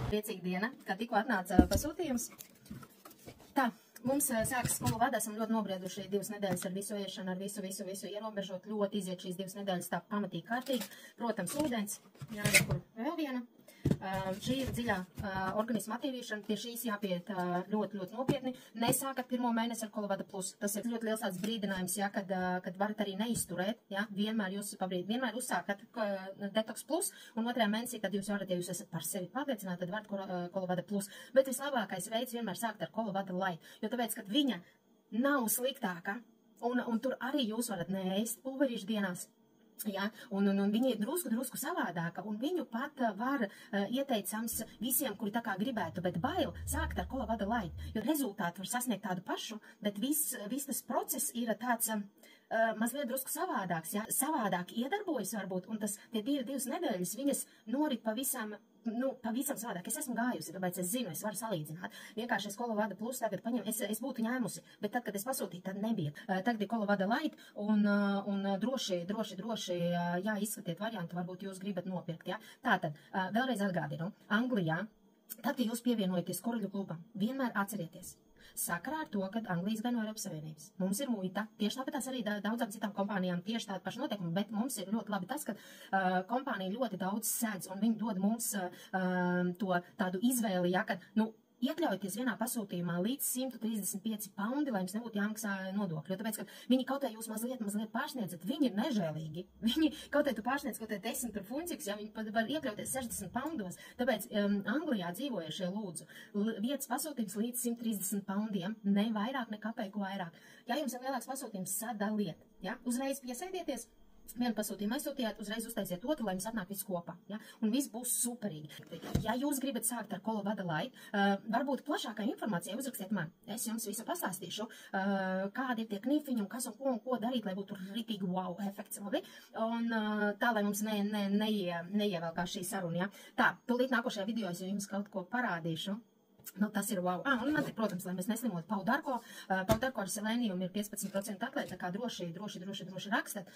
Priecīga diena, kad tikko atnāca pasūtījums. Tā, mums sākas skolu vada, esam ļoti nobrieduši 2 nedēļas ar visu ēšanu, ar visu ierobežot, ļoti iziet šīs 2 nedēļas tā pamatīgi kārtīgi. Protams, ūdens, jāredz, kur vēl viena. Šī ir dziļā organisma attīrīšana, pie šīs jāpiet ļoti nopietni. Nesākat 1. mēnesi ar Kolovada plus. Tas ir ļoti liels tāds brīdinājums, ja, kad varat arī neizturēt, ja, vienmēr jūs vienmēr uzsākat detox plus, un 2. mēnesī, kad jūs varat, ja jūs esat par sevi pārliecināti, tad varat Kolovada plus. Bet vislabākais veids vienmēr sākt ar Kolovada light, jo tāpēc, kad viņa nav sliktāka, un tur arī jūs varat neēst pulverīšu dienās. Ja, un viņa ir drusku savādāka, un viņu pat var ieteicams visiem, kuri tā kā gribētu, bet bail sākt ar Kolovada light, jo rezultāti var sasniegt tādu pašu, bet viss tas process ir tāds mazliet drusku savādāks, ja, savādāk iedarbojas varbūt, un tie 2 nedēļas viņas norit pavisam savādāk. Es esmu gājusi, tāpēc es zinu, es varu salīdzināt. Vienkārši es Kolovada plus tagad paņemu, es būtu ņēmusi, bet tad, kad es pasūtīju, tad nebija. Tagad ir Kolovada light, un droši, jā, izskatiet variantu, varbūt jūs gribat nopirkt, ja. Tātad, vēlreiz atgādinu, Anglijā, tad, kad jūs pievienojaties Koruļu klubam, vienmēr atcerieties. Sakarā ar to, ka Anglijas gan no Eiropas Savienības. Mums ir muita, tieši tāpēc arī daudzām citām kompānijām tieši tāda paša noteikuma, bet mums ir ļoti labi tas, ka kompānija ļoti daudz sēdz, un viņi dod mums to tādu izvēli, ja, kad, iekļaujieties vienā pasūtījumā līdz 135 paundi, lai jums nebūtu jāmaksā nodokļi. Jo tāpēc, ka viņi kaut kā jūs mazliet pārsniedzat, viņi ir nežēlīgi. Viņi kaut kā tu pārsniedz kaut kā 10 funciks, ja viņi pat var iekļauties 60 paundos. Tāpēc Anglijā dzīvojušie lūdzu vietas pasūtījums līdz 130 paundiem, ne vairāk, ne kapeiku vairāk. Ja jums ir lielāks pasūtījums, sadaliet, ja? Uzreiz piesēdieties. Vienu pasūtījumu aizsūtījāt, uzreiz uztaisiet otru, lai jums atnāk viss kopā. Ja? Un viss būs superīgi. Ja jūs gribat sākt ar Kolovada light, varbūt plašākai informācijai uzrakstiet man. Es jums visu pastāstīšu, kādi ir tie knifiņi un kas un ko darīt, lai būtu ritīgi wow efekts. Labi? Un tā, lai mums neievēlkā šī saruna. Ja? Tā, tūlīt nākošajā video es jums kaut ko parādīšu. Tas ir wow. Un man te, protams, lai mēs neslimotu Paudarko ar selēnijumu ir 15% atlaide, tā kā droši rakstat.